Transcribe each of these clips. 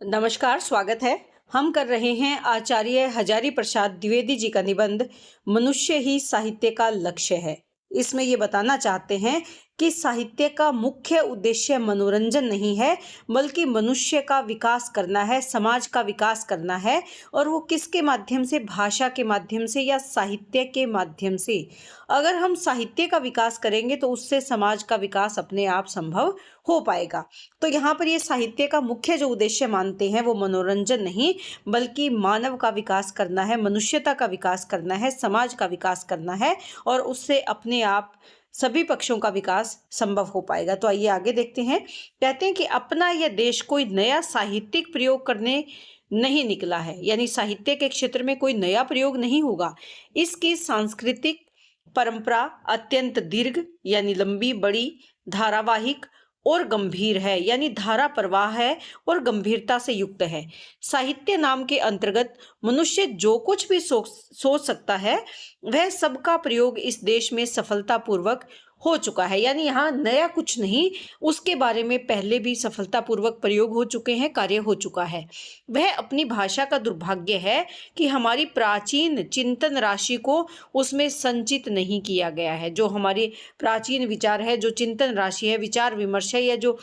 नमस्कार, स्वागत है। हम कर रहे हैं आचार्य हजारी प्रसाद द्विवेदी जी का निबंध मनुष्य ही साहित्य का लक्ष्य है। इसमें ये बताना चाहते हैं कि साहित्य का मुख्य उद्देश्य मनोरंजन नहीं है, बल्कि मनुष्य का विकास करना है, समाज का विकास करना है। और वो किसके माध्यम से? भाषा के माध्यम से या साहित्य के माध्यम से। अगर हम साहित्य का विकास करेंगे तो उससे समाज का विकास अपने आप संभव हो पाएगा। तो यहाँ पर ये साहित्य का मुख्य जो उद्देश्य मानते हैं वो मनोरंजन नहीं, बल्कि मानव का विकास करना है, मनुष्यता का विकास करना है, समाज का विकास करना है, और उससे अपने आप सभी पक्षों का विकास संभव हो पाएगा। तो आइए आगे देखते हैं। कहते हैं कि अपना यह देश कोई नया साहित्यिक प्रयोग करने नहीं निकला है, यानी साहित्य के क्षेत्र में कोई नया प्रयोग नहीं होगा। इसकी सांस्कृतिक परंपरा अत्यंत दीर्घ यानी लंबी, बड़ी, धारावाहिक और गंभीर है, यानी धारा प्रवाह है और गंभीरता से युक्त है। साहित्य नाम के अंतर्गत मनुष्य जो कुछ भी सोच सकता है वह सबका प्रयोग इस देश में सफलतापूर्वक हो चुका है। यानी यहाँ नया कुछ नहीं, उसके बारे में पहले भी सफलतापूर्वक प्रयोग हो चुके हैं, कार्य हो चुका है। वह अपनी भाषा का दुर्भाग्य है कि हमारी प्राचीन चिंतन राशि को उसमें संचित नहीं किया गया है। जो हमारी प्राचीन विचार है, जो चिंतन राशि है, विचार विमर्श है, या जो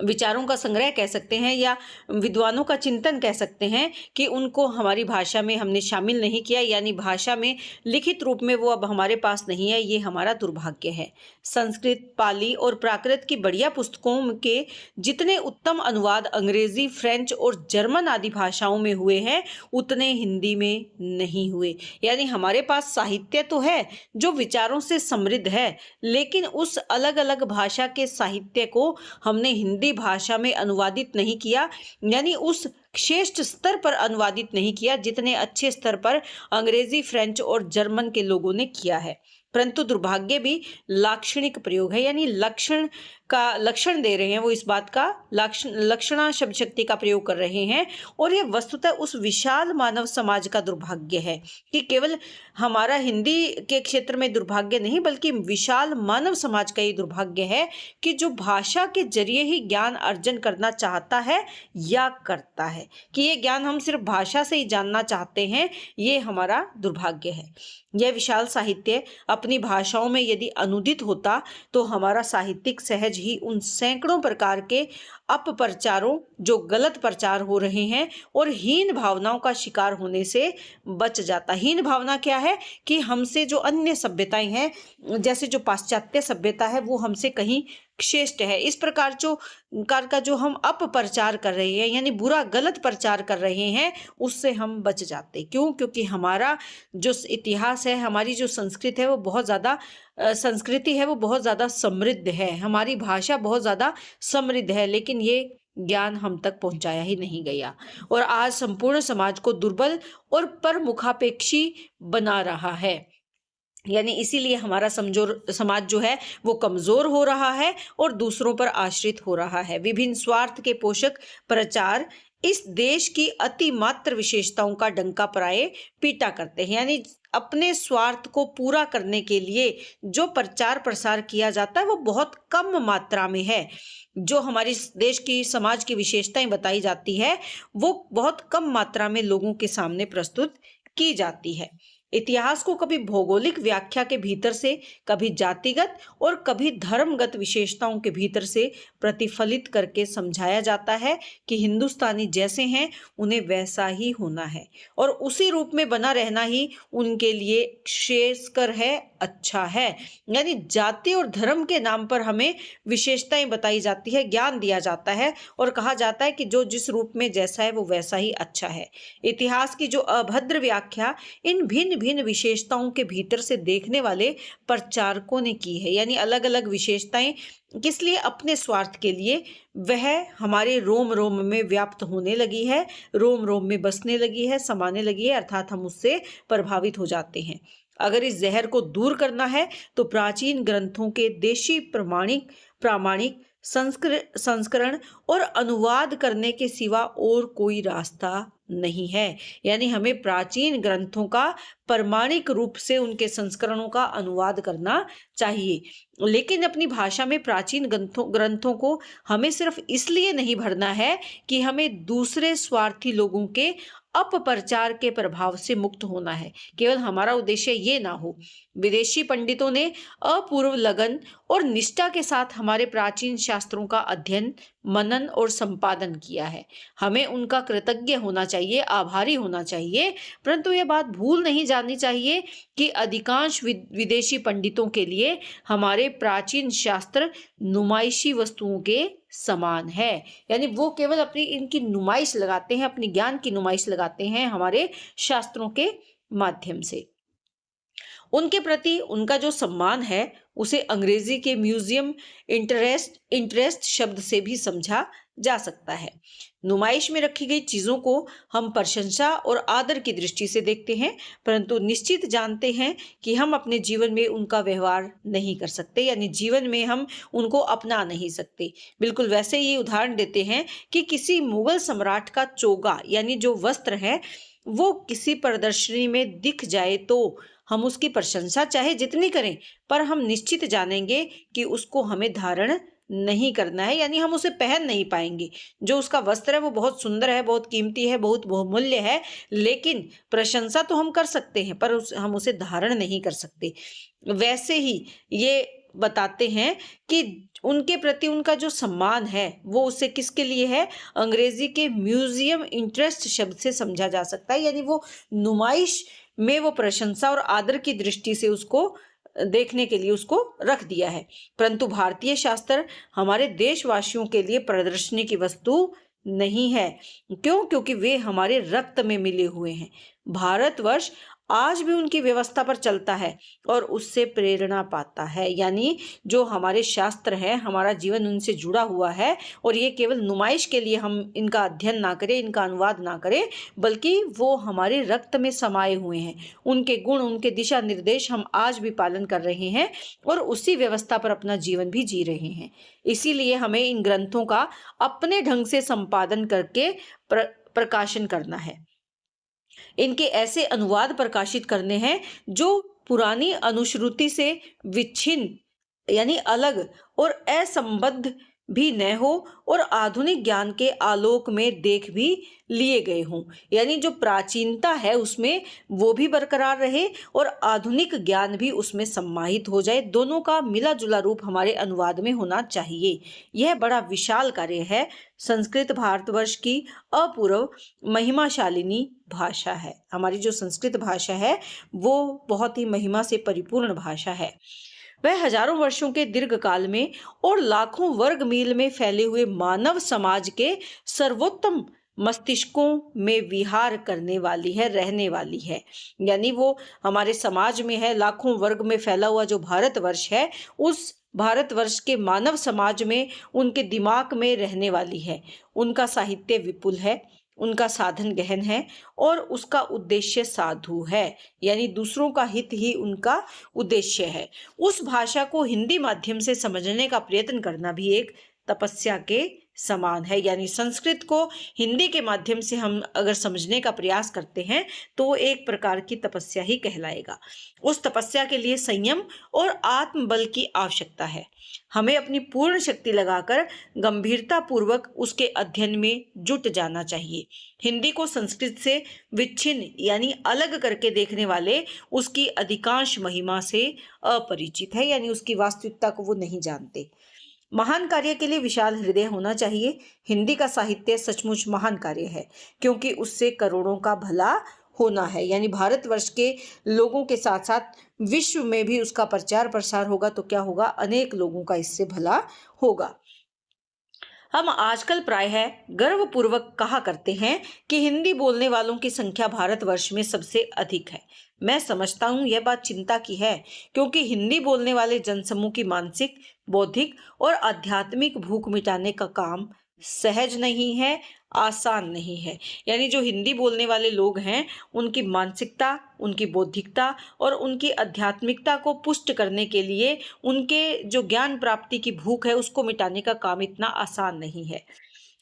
विचारों का संग्रह कह सकते हैं या विद्वानों का चिंतन कह सकते हैं, कि उनको हमारी भाषा में हमने शामिल नहीं किया, यानी भाषा में लिखित रूप में वो अब हमारे पास नहीं है। ये हमारा दुर्भाग्य है। संस्कृत, पाली और प्राकृत की बढ़िया पुस्तकों के जितने उत्तम अनुवाद अंग्रेजी, फ्रेंच और जर्मन आदि भाषाओं में हुए हैं, उतने हिंदी में नहीं हुए। यानी हमारे पास साहित्य तो है जो विचारों से समृद्ध है, लेकिन उस अलग अलग भाषा के साहित्य को हमने हिंदी भाषा में अनुवादित नहीं किया, यानी उस श्रेष्ठ स्तर पर अनुवादित नहीं किया जितने अच्छे स्तर पर अंग्रेजी, फ्रेंच और जर्मन के लोगों ने किया है। परंतु दुर्भाग्य भी लाक्षणिक प्रयोग है, यानी लक्षण दे रहे हैं वो, इस बात का लक्षणा शब्द शक्ति का प्रयोग कर रहे हैं। और ये वस्तुतः उस विशाल मानव समाज का दुर्भाग्य है कि केवल हमारा हिंदी के क्षेत्र में दुर्भाग्य नहीं, बल्कि विशाल मानव समाज का ये दुर्भाग्य है कि जो भाषा के जरिए ही ज्ञान अर्जन करना चाहता है या करता है, कि ये ज्ञान हम सिर्फ भाषा से ही जानना चाहते हैं, ये हमारा दुर्भाग्य है। यह विशाल साहित्य अपनी भाषाओं में यदि अनुदित होता तो हमारा साहित्यिक सहज ही उन सैकड़ों प्रकार के अपप्रचारों, जो गलत प्रचार हो रहे हैं, और हीन भावनाओं का शिकार होने से बच जाता। हीन भावना क्या है? कि हमसे जो अन्य सभ्यताएं हैं, जैसे जो पाश्चात्य सभ्यता है, वो हमसे कहीं श्रेष्ठ है। इस प्रकार का जो हम अपप्रचार कर रहे हैं, यानी बुरा गलत प्रचार कर रहे हैं, उससे हम बच जाते। क्यों? क्योंकि हमारा जो इतिहास है, हमारी जो संस्कृति है, वो बहुत ज़्यादा समृद्ध है। हमारी भाषा बहुत ज़्यादा समृद्ध है, लेकिन ये ज्ञान हम तक पहुंचाया ही नहीं गया, और आज संपूर्ण समाज को दुर्बल और परमुखापेक्षी बना रहा है। यानी इसीलिए हमारा समाज जो है वो कमजोर हो रहा है और दूसरों पर आश्रित हो रहा है। विभिन्न स्वार्थ के पोषक प्रचार इस देश की अति मात्र विशेषताओं का डंका पराए पीटा करते हैं। यानी अपने स्वार्थ को पूरा करने के लिए जो प्रचार प्रसार किया जाता है वो बहुत कम मात्रा में है। जो हमारी देश की समाज की विशेषताएं बताई जाती है वो बहुत कम मात्रा में लोगों के सामने प्रस्तुत की जाती है। इतिहास को कभी भौगोलिक व्याख्या के भीतर से, कभी जातिगत और कभी धर्मगत विशेषताओं के भीतर से प्रतिफलित करके समझाया जाता है कि हिंदुस्तानी जैसे हैं उन्हें वैसा ही होना है, और उसी रूप में बना रहना ही उनके लिए श्रेयस्कर है, अच्छा है। यानी जाति और धर्म के नाम पर हमें विशेषताएं बताई जाती है, ज्ञान दिया जाता है, और कहा जाता है कि जो जिस रूप में जैसा है वो वैसा ही अच्छा है। इतिहास की जो अभद्र व्याख्या इन भिन्न भिन्न विशेषताओं के भीतर से देखने वाले प्रचारकों ने की है, यानी अलग अलग विशेषताएं किस लिए? अपने स्वार्थ के लिए। वह हमारे रोम रोम में व्याप्त होने लगी है, रोम रोम में बसने लगी है, समाने लगी है, अर्थात हम उससे प्रभावित हो जाते हैं। अगर इस जहर को दूर करना है तो प्राचीन ग्रंथों के देशी प्रामाणिक संस्करण और अनुवाद करने के सिवा और कोई रास्ता नहीं है। यानी हमें प्राचीन ग्रंथों का प्रामाणिक रूप से उनके संस्करणों का अनुवाद करना चाहिए। लेकिन अपनी भाषा में प्राचीन ग्रंथों को हमें सिर्फ इसलिए नहीं भरना है कि हमें दूसरे स्वार्थी लोगों के अपप्रचार के प्रभाव से मुक्त होना है। केवल हमारा उद्देश्य ये ना हो। विदेशी पंडितों ने अपूर्व लगन और निष्ठा के साथ हमारे प्राचीन शास्त्रों का अध्ययन, मनन और संपादन किया है। हमें उनका कृतज्ञ होना चाहिए, आभारी होना चाहिए, परंतु यह बात भूल नहीं जानी चाहिए कि अधिकांश विदेशी पंडितों के लिए हमारे प्राचीन शास्त्र नुमाइशी वस्तुओं के समान है। यानी वो केवल अपनी इनकी नुमाइश लगाते हैं, अपनी ज्ञान की नुमाइश लगाते हैं हमारे शास्त्रों के माध्यम से। उनके प्रति उनका जो सम्मान है उसे अंग्रेजी के म्यूजियम इंटरेस्ट शब्द से भी समझा जा सकता है। नुमाइश में रखी गई चीजों को हम प्रशंसा और आदर की दृष्टि से देखते हैं, परंतु निश्चित जानते हैं कि हम अपने जीवन में उनका व्यवहार नहीं कर सकते, यानी जीवन में हम उनको अपना नहीं सकते। बिल्कुल वैसे ही उदाहरण देते हैं कि किसी मुगल सम्राट का चोगा यानी जो वस्त्र है वो किसी प्रदर्शनी में दिख जाए तो हम उसकी प्रशंसा चाहे जितनी करें, पर हम निश्चित जानेंगे कि उसको हमें धारण नहीं करना है, यानी हम उसे पहन नहीं पाएंगे। जो उसका वस्त्र है वो बहुत सुंदर है, बहुत कीमती है, बहुत बहुमूल्य है, लेकिन प्रशंसा तो हम कर सकते हैं पर हम उसे धारण नहीं कर सकते। वैसे ही ये बताते हैं कि उनके प्रति उनका जो सम्मान है वो उसे किसके लिए है, अंग्रेजी के म्यूजियम इंटरेस्ट शब्द से समझा जा सकता है। यानी वो नुमाइश में वो प्रशंसा और आदर की दृष्टि से उसको देखने के लिए उसको रख दिया है। परंतु भारतीय शास्त्र हमारे देशवासियों के लिए प्रदर्शनी की वस्तु नहीं है। क्यों? क्योंकि वे हमारे रक्त में मिले हुए हैं। भारतवर्ष आज भी उनकी व्यवस्था पर चलता है और उससे प्रेरणा पाता है। यानी जो हमारे शास्त्र है, हमारा जीवन उनसे जुड़ा हुआ है, और ये केवल नुमाइश के लिए हम इनका अध्ययन ना करें, इनका अनुवाद ना करें, बल्कि वो हमारे रक्त में समाये हुए हैं। उनके गुण, उनके दिशा निर्देश हम आज भी पालन कर रहे हैं और उसी व्यवस्था पर अपना जीवन भी जी रहे हैं। इसीलिए हमें इन ग्रंथों का अपने ढंग से संपादन करके प्रकाशन करना है। इनके ऐसे अनुवाद प्रकाशित करने हैं जो पुरानी अनुश्रुति से विच्छिन्न यानी अलग और असंबद्ध भी न हो और आधुनिक ज्ञान के आलोक में देख भी लिए गए हों। यानी जो प्राचीनता है उसमें वो भी बरकरार रहे और आधुनिक ज्ञान भी उसमें सम्माहित हो जाए। दोनों का मिला जुला रूप हमारे अनुवाद में होना चाहिए। यह बड़ा विशाल कार्य है। संस्कृत भारतवर्ष की अपूर्व महिमाशालिनी भाषा है। हमारी जो संस्कृत भाषा है वो बहुत ही महिमा से परिपूर्ण भाषा है। वह हजारों वर्षों के दीर्घ काल में और लाखों वर्ग मील में फैले हुए मानव समाज के सर्वोत्तम मस्तिष्कों में विहार करने वाली है, रहने वाली है। यानी वो हमारे समाज में है, लाखों वर्ग में फैला हुआ जो भारतवर्ष है, उस भारतवर्ष के मानव समाज में उनके दिमाग में रहने वाली है। उनका साहित्य विपुल है, उनका साधन गहन है और उसका उद्देश्य साधु है, यानी दूसरों का हित ही उनका उद्देश्य है। उस भाषा को हिंदी माध्यम से समझने का प्रयत्न करना भी एक तपस्या के समान है। यानी संस्कृत को हिंदी के माध्यम से हम अगर समझने का प्रयास करते हैं तो वो एक प्रकार की तपस्या ही कहलाएगा। उस तपस्या के लिए संयम और आत्मबल की आवश्यकता है। हमें अपनी पूर्ण शक्ति लगाकर गंभीरता पूर्वक उसके अध्ययन में जुट जाना चाहिए। हिंदी को संस्कृत से विच्छिन्न यानी अलग करके देखने वाले उसकी अधिकांश महिमा से अपरिचित है, यानी उसकी वास्तविकता को वो नहीं जानते। महान कार्य के लिए विशाल हृदय होना चाहिए। हिंदी का साहित्य सचमुच महान कार्य है क्योंकि उससे करोड़ों का भला होना है। यानी भारतवर्ष के लोगों के साथ साथ विश्व में भी उसका प्रचार प्रसार होगा तो क्या होगा, अनेक लोगों का इससे भला होगा। हम आजकल प्रायः गर्वपूर्वक कहा करते हैं कि हिंदी बोलने वालों की संख्या भारतवर्ष में सबसे अधिक है। मैं समझता हूँ यह बात चिंता की है क्योंकि हिंदी बोलने वाले जनसमूह की मानसिक, बौद्धिक और आध्यात्मिक भूख मिटाने का काम सहज नहीं है, आसान नहीं है। यानी जो हिंदी बोलने वाले लोग हैं उनकी मानसिकता, उनकी बौद्धिकता और उनकी आध्यात्मिकता को पुष्ट करने के लिए उनके जो ज्ञान प्राप्ति की भूख है उसको मिटाने का काम इतना आसान नहीं है।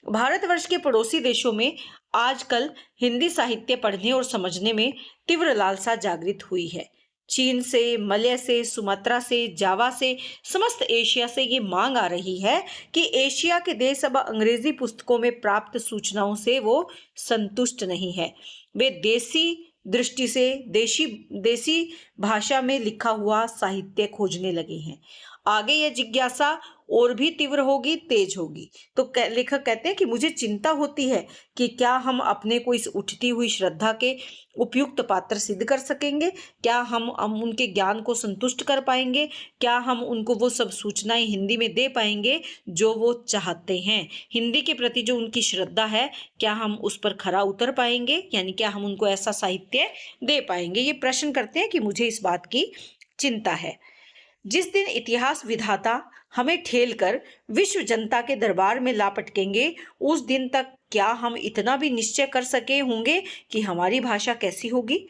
भारतवर्ष के पड़ोसी देशों में आजकल हिंदी साहित्य पढ़ने और समझने में तीव्र लालसा जागृत हुई है। चीन से, मलय से, सुमात्रा से, जावा से, समस्त एशिया से ये मांग आ रही है कि एशिया के देश अब अंग्रेजी पुस्तकों में प्राप्त सूचनाओं से वो संतुष्ट नहीं है। वे देसी दृष्टि से देसी भाषा में लिखा हुआ साहित्य खोजने लगे हैं। आगे यह जिज्ञासा और भी तीव्र होगी, तेज होगी। तो लेखक कहते हैं कि मुझे चिंता होती है कि क्या हम अपने को इस उठती हुई श्रद्धा के उपयुक्त पात्र सिद्ध कर सकेंगे? क्या हम उनके ज्ञान को संतुष्ट कर पाएंगे? क्या हम उनको वो सब सूचनाएं हिंदी में दे पाएंगे जो वो चाहते हैं? हिंदी के प्रति जो उनकी श्रद्धा है, क्या हम उस पर खरा उतर पाएंगे? यानी क्या हम उनको ऐसा साहित्य दे पाएंगे? ये प्रश्न करते हैं कि मुझे इस बात की चिंता है। जिस दिन इतिहास विधाता हमें ठेल कर विश्व जनता के दरबार में ला पटकेंगे, उस दिन तक क्या हम इतना भी निश्चय कर सके होंगे कि हमारी भाषा कैसी होगी?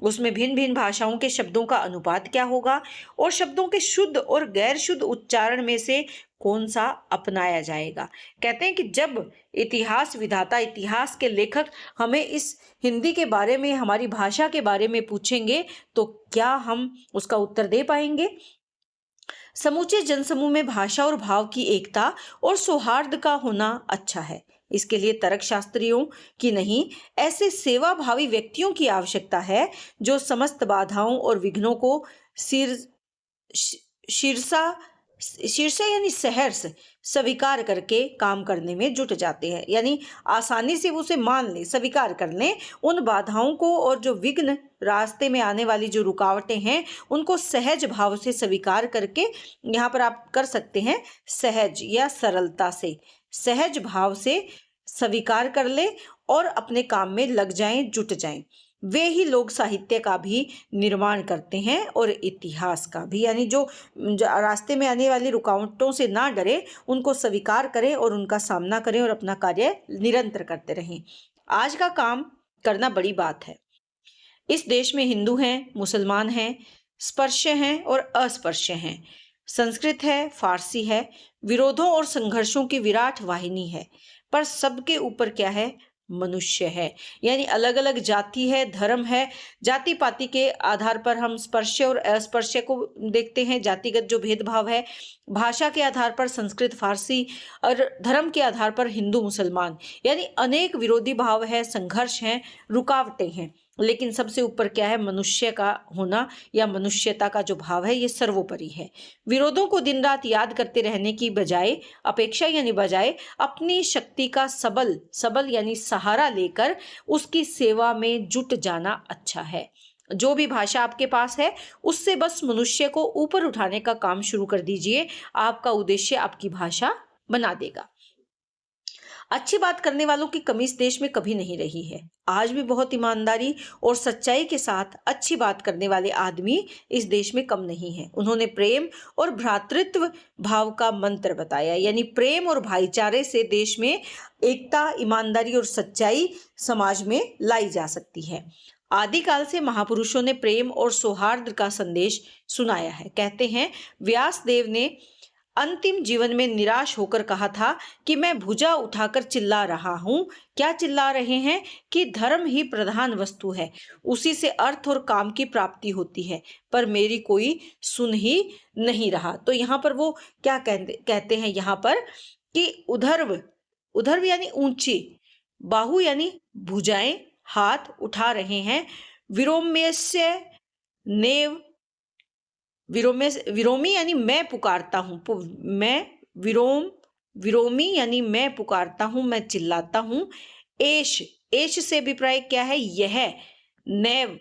उसमें भिन्न भिन्न भाषाओं के शब्दों का अनुपात क्या होगा और शब्दों के शुद्ध और गैर शुद्ध उच्चारण में से कौन सा अपनाया जाएगा? कहते हैं कि जब इतिहास विधाता, इतिहास के लेखक हमें इस हिंदी के बारे में, हमारी भाषा के बारे में पूछेंगे, तो क्या हम उसका उत्तर दे पाएंगे? समूचे जनसमूह में भाषा और भाव की एकता और सौहार्द का होना अच्छा है। इसके लिए तर्क शास्त्रियों की नहीं, ऐसे सेवा भावी व्यक्तियों की आवश्यकता है जो समस्त बाधाओं और विघ्नों को शीर्षा शीर्षा यानी सहर्ष स्वीकार करके काम करने में जुट जाते हैं। यानी आसानी से उसे मान ले, स्वीकार कर लें उन बाधाओं को, और जो विघ्न, रास्ते में आने वाली जो रुकावटें हैं, उनको सहज भाव से स्वीकार करके, यहाँ पर आप कर सकते हैं सहज या सरलता से, सहज भाव से स्वीकार कर ले और अपने काम में लग जाएं, जुट जाएं। वे ही लोग साहित्य का भी निर्माण करते हैं और इतिहास का भी। यानी जो रास्ते में आने वाली रुकावटों से ना डरे, उनको स्वीकार करें और उनका सामना करें और अपना कार्य निरंतर करते रहें। आज का काम करना बड़ी बात है। इस देश में हिंदू हैं, मुसलमान हैं, स्पर्श्य हैं और अस्पर्श्य हैं, संस्कृत है, फारसी है, विरोधों और संघर्षों की विराट वाहिनी है, पर सबके ऊपर क्या है? मनुष्य है। यानी अलग अलग जाति है, धर्म है, जाति पाति के आधार पर हम स्पर्श्य और अस्पर्श्य को देखते हैं, जातिगत जो भेदभाव है, भाषा के आधार पर संस्कृत फारसी, और धर्म के आधार पर हिंदू मुसलमान, यानी अनेक विरोधी भाव है, संघर्ष हैं, रुकावटें हैं, लेकिन सबसे ऊपर क्या है? मनुष्य का होना या मनुष्यता का जो भाव है, ये सर्वोपरि है। विरोधों को दिन रात याद करते रहने की अपेक्षा यानी बजाय अपनी शक्ति का सबल यानी सहारा लेकर उसकी सेवा में जुट जाना अच्छा है। जो भी भाषा आपके पास है, उससे बस मनुष्य को ऊपर उठाने का काम शुरू कर दीजिए। आपका उद्देश्य आपकी भाषा बना देगा। अच्छी बात करने वालों की कमी इस देश में कभी नहीं रही है। आज भी बहुत ईमानदारी और सच्चाई के साथ अच्छी बात करने वाले आदमी इस देश में कम नहीं है। उन्होंने प्रेम और भ्रातृत्व भाव का मंत्र बताया, यानी प्रेम और भाईचारे से देश में एकता, ईमानदारी और सच्चाई समाज में लाई जा सकती है। आदिकाल से महापुरुषों ने प्रेम और सौहार्द का संदेश सुनाया है। कहते हैं व्यास देव ने अंतिम जीवन में निराश होकर कहा था कि मैं भुजा उठाकर चिल्ला रहा हूं। क्या चिल्ला रहे हैं? कि धर्म ही प्रधान वस्तु है, उसी से अर्थ और काम की प्राप्ति होती है, पर मेरी कोई सुन ही नहीं रहा। तो यहाँ पर वो क्या कहते हैं यहाँ पर कि उधर्व यानी ऊंची, बाहु यानी भुजाएं, हाथ उठा रहे हैं, विरोम्यस्य नेव, विरोमी यानी मैं पुकारता हूँ, विरोमी यानी मैं पुकारता हूँ, मैं चिल्लाता हूँ। एश से अभिप्राय क्या है? यह। नैव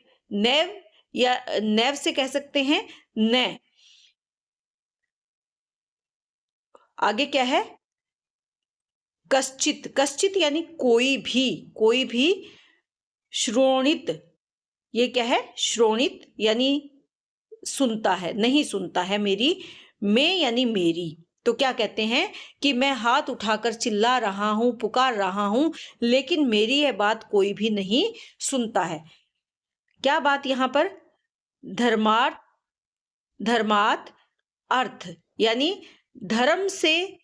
या नैव से कह सकते हैं न। आगे क्या है? कश्चित यानी कोई भी। श्रोणित, ये क्या है? श्रोणित यानी सुनता है, नहीं सुनता है मेरी। मैं यानी मेरी। तो क्या कहते हैं कि मैं हाथ उठाकर चिल्ला रहा हूं, पुकार रहा हूं, लेकिन मेरी यह बात कोई भी नहीं सुनता है। क्या बात यहां पर? धर्मार्थ अर्थ, यानी धर्म से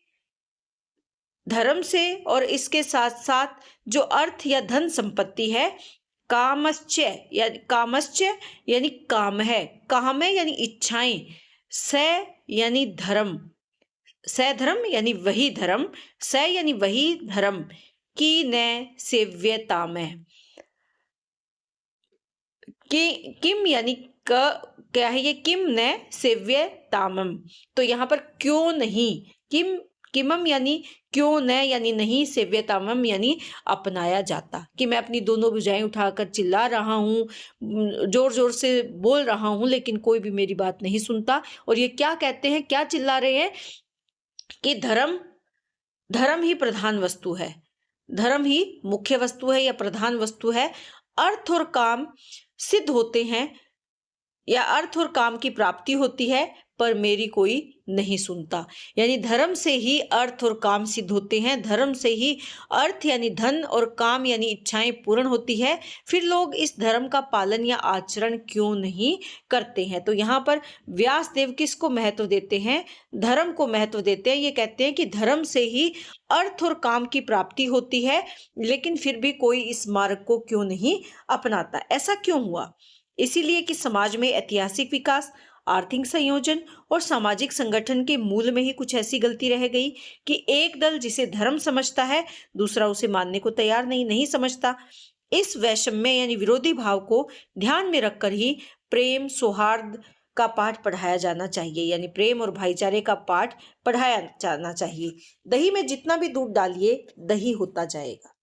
धर्म से और इसके साथ साथ जो अर्थ या धन संपत्ति है, कामश्च यानी काम है, काम है यानी इच्छाएं, स यानी धर्म, सधर्म यानी वही धर्म, स यानी वही धर्म, की न सेव्यताम है, कि किम यानी क्या है ये, किम न सेव्यतामम। तो यहाँ पर क्यों नहीं, किमम यानी क्यों न यानी नहीं, सेव्यतामम यानी अपनाया जाता, कि मैं अपनी दोनों भुजाएं उठाकर चिल्ला रहा हूँ, जोर जोर से बोल रहा हूँ, लेकिन कोई भी मेरी बात नहीं सुनता। और ये क्या कहते हैं, क्या चिल्ला रहे हैं कि धर्म ही प्रधान वस्तु है, धर्म ही मुख्य वस्तु है या प्रधान वस्तु है। अर्थ और काम सिद्ध होते हैं या अर्थ और काम की प्राप्ति होती है, पर मेरी कोई नहीं सुनता। यानी धर्म से ही अर्थ और काम सिद्ध होते हैं, धर्म से ही अर्थ यानी धन और काम यानी इच्छाएं पूर्ण होती है। फिर लोग इस धर्म का पालन या आचरण क्यों नहीं करते हैं? तो यहाँ पर व्यास देव किसको महत्व देते हैं? धर्म को महत्व देते हैं। ये कहते हैं कि धर्म से ही अर्थ और काम की प्राप्ति होती है, लेकिन फिर भी कोई इस मार्ग को क्यों नहीं अपनाता? ऐसा क्यों हुआ? इसीलिए कि समाज में ऐतिहासिक विकास, आर्थिक संयोजन और सामाजिक संगठन के मूल में ही कुछ ऐसी गलती रह गई कि एक दल जिसे धर्म समझता है, दूसरा उसे मानने को तैयार नहीं समझता। इस वैषम्य यानी विरोधी भाव को ध्यान में रखकर ही प्रेम सौहार्द का पाठ पढ़ाया जाना चाहिए, यानी प्रेम और भाईचारे का पाठ पढ़ाया जाना चाहिए। दही में जितना भी दूध डालिए, दही होता जाएगा।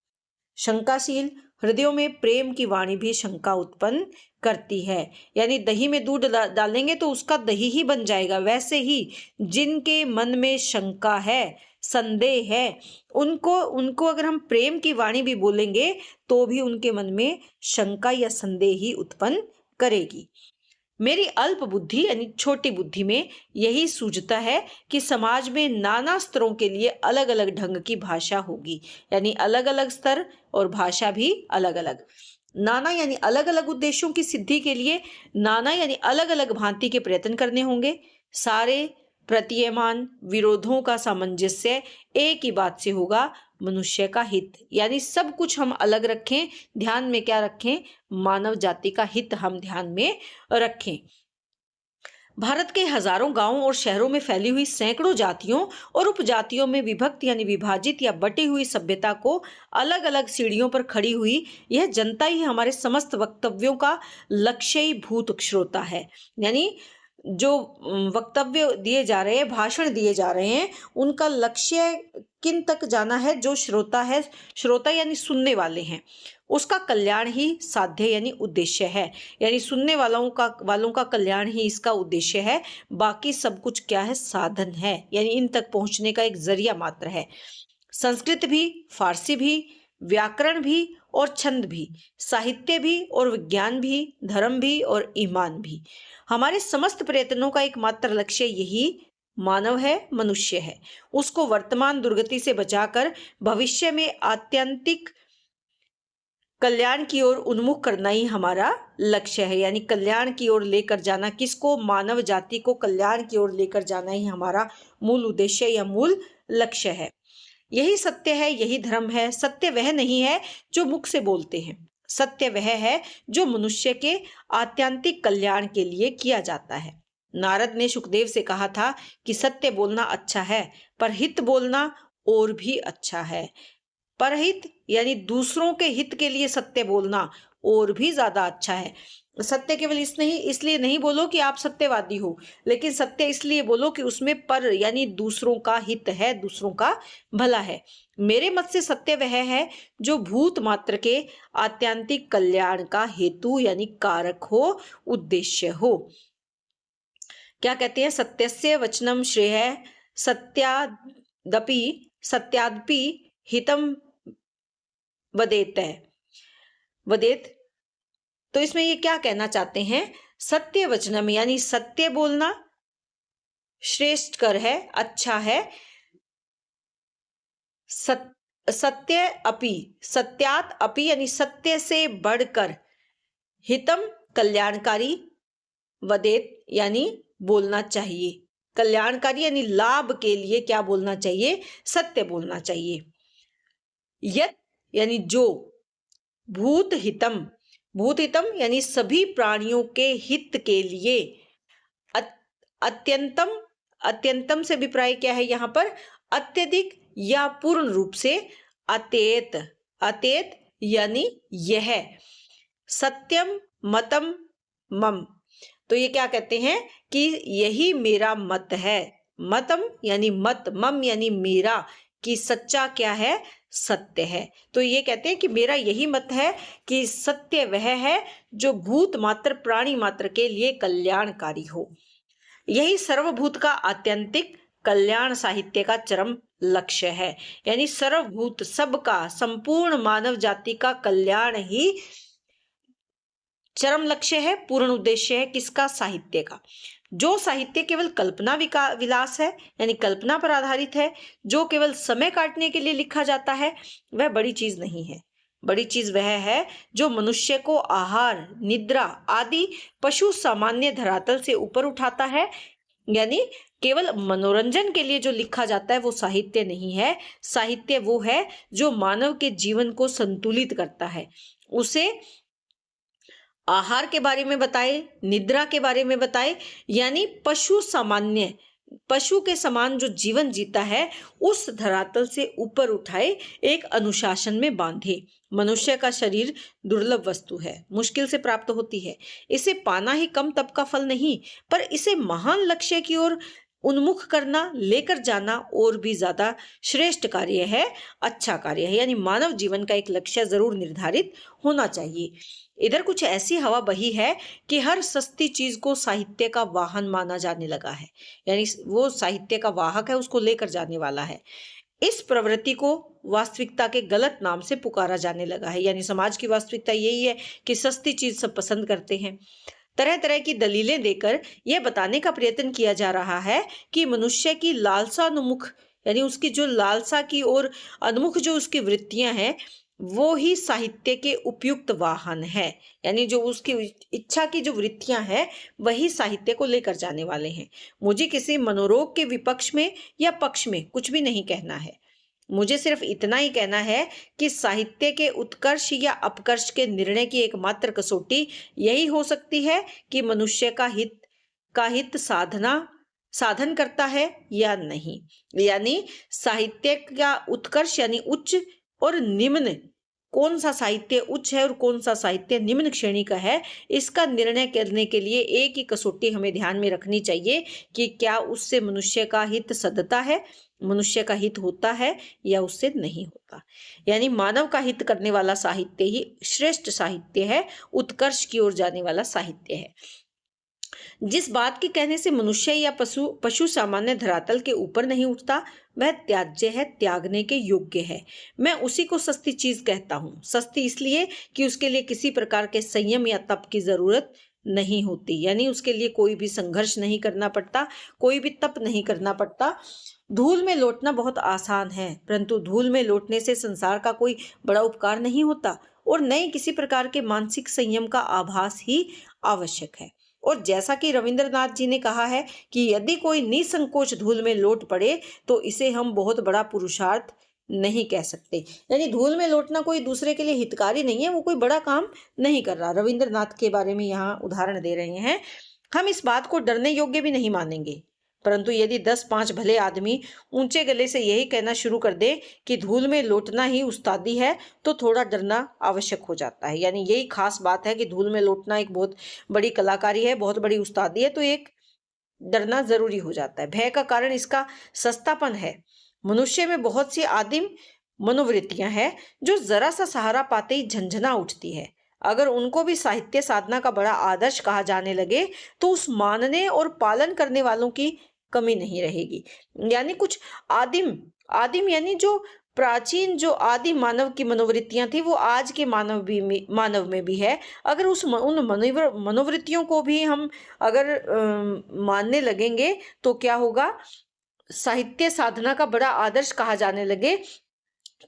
शंकाशील हृदयों में प्रेम की वाणी भी शंका उत्पन्न करती है, यानी दही में दूध डालेंगे तो उसका दही ही बन जाएगा। वैसे ही जिनके मन में शंका है, संदेह है, उनको अगर हम प्रेम की वाणी भी बोलेंगे तो भी उनके मन में शंका या संदेह ही उत्पन्न करेगी। मेरी अल्प बुद्धि यानी छोटी बुद्धि में यही सूझता है कि समाज में नाना स्तरों के लिए अलग अलग ढंग की भाषा होगी, यानी अलग अलग स्तर और भाषा भी अलग अलग। नाना यानी अलग अलग उद्देश्यों की सिद्धि के लिए नाना यानी अलग अलग भांति के प्रयत्न करने होंगे। सारे प्रतीयमान विरोधों का सामंजस्य एक ही बात से होगा, मनुष्य का हित। यानी सब कुछ हम अलग रखें, ध्यान में क्या रखें? मानव जाति का हित हम ध्यान में रखें। भारत के हजारों गांवों और शहरों में फैली हुई सैकड़ों जातियों और उपजातियों में विभक्त यानी विभाजित या बटी हुई सभ्यता को अलग अलग सीढ़ियों पर खड़ी हुई यह जनता ही हमारे समस्त वक्तव्यों का लक्ष्यीभूत श्रोता है। यानी जो वक्तव्य दिए जा रहे हैं, भाषण दिए जा रहे हैं, उनका लक्ष्य किन तक जाना है? जो श्रोता है, श्रोता यानी सुनने वाले हैं, उसका कल्याण ही साध्य यानी उद्देश्य है। यानी सुनने वालों का कल्याण ही इसका उद्देश्य है। बाकी सब कुछ क्या है? साधन है, यानी इन तक पहुंचने का एक जरिया मात्र है। संस्कृत भी, फारसी भी, व्याकरण भी और छंद भी, साहित्य भी और विज्ञान भी, धर्म भी और ईमान भी, हमारे समस्त प्रयत्नों का एकमात्र लक्ष्य यही मानव है, मनुष्य है। उसको वर्तमान दुर्गति से बचाकर भविष्य में आत्यंतिक कल्याण की ओर उन्मुख करना ही हमारा लक्ष्य है। यानी कल्याण की ओर लेकर जाना, किसको? मानव जाति को कल्याण की ओर लेकर जाना ही हमारा मूल उद्देश्य या मूल लक्ष्य है। यही सत्य है, यही धर्म है। सत्य वह नहीं है जो मुख से बोलते हैं, सत्य वह है जो मनुष्य के आत्यंतिक कल्याण के लिए किया जाता है। नारद ने सुखदेव से कहा था कि सत्य बोलना अच्छा है, पर हित बोलना और भी अच्छा है। परहित यानी दूसरों के हित के लिए सत्य बोलना और भी ज्यादा अच्छा है। सत्य केवल इसलिए नहीं बोलो कि आप सत्यवादी हो, लेकिन सत्य इसलिए बोलो कि उसमें पर यानी दूसरों का हित है, दूसरों का भला है। मेरे मत से सत्य वह है जो भूत मात्र के आत्यंतिक कल्याण का हेतु यानी कारक हो, उद्देश्य हो। क्या कहते हैं? सत्यस्य वचनम श्रेय सत्यादपि हितम वदेत। तो इसमें ये क्या कहना चाहते हैं? सत्य वचनम यानी सत्य बोलना श्रेष्ठ कर है, अच्छा है। सत्य अपि, सत्यात अपि यानी सत्य से बढ़कर, हितम कल्याणकारी, वदेत यानी बोलना चाहिए। कल्याणकारी यानी लाभ के लिए क्या बोलना चाहिए, सत्य बोलना चाहिए। यत् यानी जो, भूत हितम, भूत हितम यानी सभी प्राणियों के हित के लिए, अत्यंतम, अत्यंतम से अभिप्राय क्या है यहाँ पर, अत्यधिक या पूर्ण रूप से, अत्येत, अत्येत यानी यह, सत्यम मतम मम, तो ये क्या कहते हैं कि यही मेरा मत है, मतम यानी मत, मम यानी मेरा, कि सच्चा क्या है, सत्य है। तो ये कहते हैं कि मेरा यही मत है कि सत्य वह है जो भूत मात्र, प्राणी मात्र के लिए कल्याणकारी हो। यही सर्वभूत का आत्यंतिक कल्याण साहित्य का चरम लक्ष्य है, यानी सर्वभूत, सबका, संपूर्ण मानव जाति का कल्याण ही चरम लक्ष्य है, पूर्ण उद्देश्य है किसका, साहित्य का। जो साहित्य केवल कल्पना विलास है, यानी कल्पना पर आधारित है, जो केवल समय काटने के लिए लिखा जाता है, वह बड़ी चीज नहीं है। बड़ी चीज वह है जो मनुष्य को आहार, निद्रा आदि पशु सामान्य धरातल से ऊपर उठाता है, यानी केवल मनोरंजन के लिए जो लिखा जाता है वो साहित्य नहीं है। साहित्य वो है जो मानव के जीवन को संतुलित करता है, उसे आहार के बारे में बताए, निद्रा के बारे में बताए, यानी पशु सामान्य, पशु के समान जो जीवन जीता है उस धरातल से ऊपर उठाए, एक अनुशासन में बांधे। मनुष्य का शरीर दुर्लभ वस्तु है, मुश्किल से प्राप्त होती है, इसे पाना ही कम तप का फल नहीं, पर इसे महान लक्ष्य की ओर उन्मुख करना, लेकर जाना और भी ज्यादा श्रेष्ठ कार्य है, अच्छा कार्य है। यानी मानव जीवन का एक लक्ष्य जरूर निर्धारित होना चाहिए। इधर कुछ ऐसी हवा बही है कि हर सस्ती चीज को साहित्य का वाहन माना जाने लगा है, यानी वो साहित्य का वाहक है, उसको लेकर जाने वाला है। इस प्रवृत्ति को वास्तविकता के गलत नाम से पुकारा जाने लगा है, यानी समाज की वास्तविकता यही है कि सस्ती चीज सब पसंद करते हैं। तरह तरह की दलीलें देकर यह बताने का प्रयत्न किया जा रहा है कि मनुष्य की लालसानुमुख, यानी उसकी जो लालसा की ओर अनुमुख जो उसकी वृत्तियां हैं, वो ही साहित्य के उपयुक्त वाहन है, यानी जो उसकी इच्छा की जो वृत्तियां हैं वही साहित्य को लेकर जाने वाले हैं। मुझे किसी मनोरोग के विपक्ष में या पक्ष में कुछ भी नहीं कहना है, मुझे सिर्फ इतना ही कहना है कि साहित्य के उत्कर्ष या अपकर्ष के निर्णय की एकमात्र कसौटी यही हो सकती है कि मनुष्य का हित साधन करता है या नहीं। यानी साहित्य का उत्कर्ष यानी उच्च और निम्न, कौन सा साहित्य उच्च है और कौन सा साहित्य निम्न श्रेणी का है, इसका निर्णय करने के लिए एक ही कसौटी हमें ध्यान में रखनी चाहिए कि क्या उससे मनुष्य का हित सधता है, मनुष्य का हित होता है या उससे नहीं होता। यानी मानव का हित करने वाला साहित्य ही श्रेष्ठ साहित्य है, उत्कर्ष की ओर जाने वाला साहित्य है। जिस बात के कहने से मनुष्य या पशु सामान्य धरातल के ऊपर नहीं उठता, वह त्याज्य है, त्यागने के योग्य है। मैं उसी को सस्ती चीज कहता हूँ। सस्ती इसलिए कि उसके लिए किसी प्रकार के संयम या तप की जरूरत नहीं होती, यानी उसके लिए कोई भी संघर्ष नहीं करना पड़ता, कोई भी तप नहीं करना पड़ता। धूल में लौटना बहुत आसान है, परंतु धूल में लौटने से संसार का कोई बड़ा उपकार नहीं होता और नए किसी प्रकार के मानसिक संयम का आभास ही आवश्यक है। और जैसा कि रविंद्रनाथ जी ने कहा है कि यदि कोई निसंकोच धूल में लौट पड़े तो इसे हम बहुत बड़ा पुरुषार्थ नहीं कह सकते। यानी धूल में लौटना कोई दूसरे के लिए हितकारी नहीं है, वो कोई बड़ा काम नहीं कर रहा। रविंद्रनाथ के बारे में यहाँ उदाहरण दे रहे हैं। हम इस बात को डरने योग्य भी नहीं मानेंगे, परंतु यदि 10-5 भले आदमी ऊंचे गले से यही कहना शुरू कर दे कि धूल में लौटना ही उस्तादी है, तो थोड़ा डरना आवश्यक हो जाता है। यानी यही खास बात है कि धूल में लौटना एक बहुत बड़ी कलाकारी है, बहुत बड़ी उस्तादी है, तो एक डरना जरूरी हो जाता है। भय का कारण इसका सस्तापन है। मनुष्य में बहुत सी आदिम मनोवृत्तियां हैं जो जरा सा सहारा पाते ही झंझना उठती है। अगर उनको भी साहित्य साधना का बड़ा आदर्श कहा जाने लगे तो उस मानने और पालन करने वालों की कमी नहीं रहेगी। यानी कुछ आदिम यानी जो प्राचीन, जो आदि मानव की मनोवृत्तियां थी, वो आज के मानव में भी है। अगर उन मनोवृत्तियों को भी हम अगर मानने लगेंगे तो क्या होगा, साहित्य साधना का बड़ा आदर्श कहा जाने लगे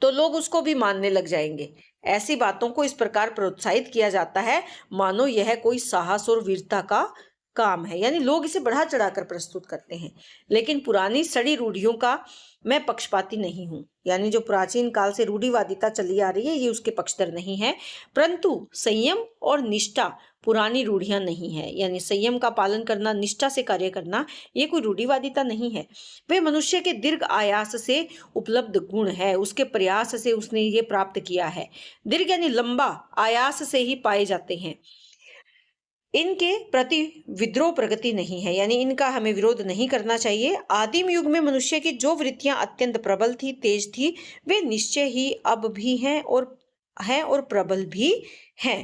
तो लोग उसको भी मानने लग जाएंगे। ऐसी बातों को इस प्रकार प्रोत्साहित किया जाता है मानो यह कोई साहस और वीरता का काम है, यानी लोग इसे बढ़ा चढ़ाकर प्रस्तुत करते हैं। लेकिन पुरानी सड़ी रूढ़ियों का मैं पक्षपाती नहीं हूँ, यानी जो प्राचीन काल से रूढ़िवादिता चली आ रही है ये उसके पक्षधर नहीं है, परंतु संयम और निष्ठा पुरानी रूढ़ियां नहीं है। यानी संयम का पालन करना, निष्ठा से कार्य करना, ये कोई रूढ़िवादिता नहीं है। वे मनुष्य के दीर्घ आयास से उपलब्ध गुण है, उसके प्रयास से उसने ये प्राप्त किया है। दीर्घ यानी लंबा, आयास से ही पाए जाते हैं। इनके प्रति विद्रोह प्रगति नहीं है, यानी इनका हमें विरोध नहीं करना चाहिए। आदिम युग में मनुष्य की जो वृत्तियां अत्यंत प्रबल थी, तेज थी, वे निश्चय ही अब भी हैं और प्रबल भी हैं।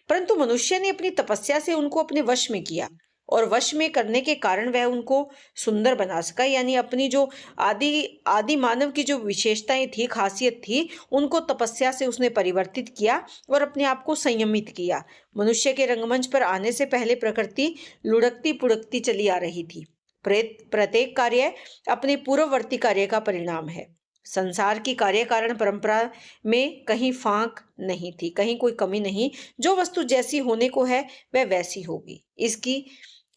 परंतु मनुष्य ने अपनी तपस्या से उनको अपने वश में किया, और वश में करने के कारण वह उनको सुंदर बना सका। यानी अपनी जो आदि मानव की जो विशेषताएं थी, खासियत थी, उनको तपस्या से उसने परिवर्तित किया और अपने आप को संयमित किया। मनुष्य के रंगमंच पर आने से पहले प्रकृति लुढ़कती पुढ़कती चली आ रही थी। प्रत्येक कार्य अपने पूर्ववर्ती कार्य का परिणाम है। संसार की कार्य कारण परंपरा में कहीं फांक नहीं थी, कहीं कोई कमी नहीं। जो वस्तु जैसी होने को है वह वैसी होगी।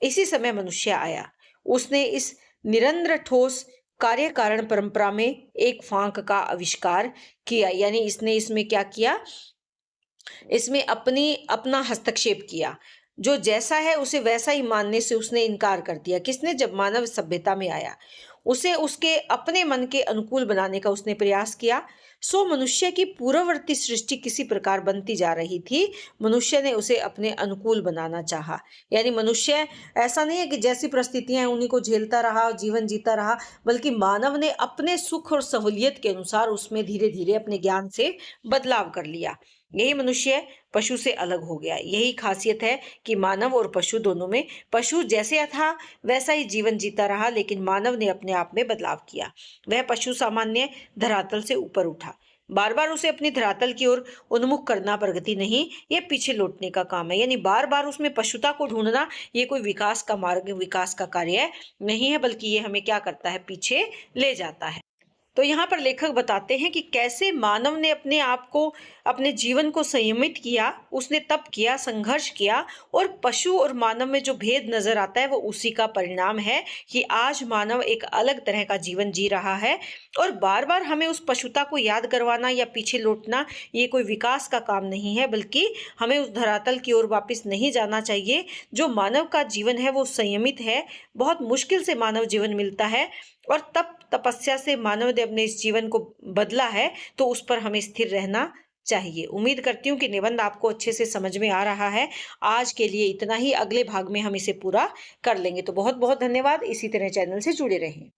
इसी समय मनुष्य आया, उसने इस निरंतर ठोस कार्य कारण परंपरा में एक फांक का आविष्कार किया। यानी इसने इसमें क्या किया, इसमें अपना हस्तक्षेप किया। जो जैसा है उसे वैसा ही मानने से उसने इनकार कर दिया। किसने? जब मानव सभ्यता में आया, उसे उसके अपने मन के अनुकूल बनाने का उसने प्रयास किया। सो मनुष्य की पूर्ववर्ती सृष्टि किसी प्रकार बनती जा रही थी, मनुष्य ने उसे अपने अनुकूल बनाना चाहा। यानी मनुष्य ऐसा नहीं है कि जैसी परिस्थितियां हैं उन्हीं को झेलता रहा, जीवन जीता रहा, बल्कि मानव ने अपने सुख और सहूलियत के अनुसार उसमें धीरे धीरे अपने ज्ञान से बदलाव कर लिया। यही मनुष्य पशु से अलग हो गया। यही खासियत है कि मानव और पशु दोनों में, पशु जैसे था वैसा ही जीवन जीता रहा, लेकिन मानव ने अपने आप में बदलाव किया। वह पशु सामान्य धरातल से ऊपर उठा। बार बार उसे अपनी धरातल की ओर उन्मुख करना प्रगति नहीं, ये पीछे लौटने का काम है। यानी बार बार उसमें पशुता को ढूंढना, ये कोई विकास का मार्ग, विकास का कार्य नहीं है, बल्कि ये हमें क्या करता है, पीछे ले जाता है। तो यहाँ पर लेखक बताते हैं कि कैसे मानव ने अपने आप को, अपने जीवन को संयमित किया। उसने तप किया, संघर्ष किया, और पशु और मानव में जो भेद नजर आता है वो उसी का परिणाम है कि आज मानव एक अलग तरह का जीवन जी रहा है। और बार बार हमें उस पशुता को याद करवाना या पीछे लौटना, ये कोई विकास का काम नहीं है, बल्कि हमें उस धरातल की ओर वापस नहीं जाना चाहिए। जो मानव का जीवन है वो संयमित है। बहुत मुश्किल से मानव जीवन मिलता है, और तप तपस्या से मानव ने अपने इस जीवन को बदला है, तो उस पर हमें स्थिर रहना चाहिए। उम्मीद करती हूँ कि निबंध आपको अच्छे से समझ में आ रहा है। आज के लिए इतना ही, अगले भाग में हम इसे पूरा कर लेंगे। तो बहुत बहुत धन्यवाद। इसी तरह चैनल से जुड़े रहें।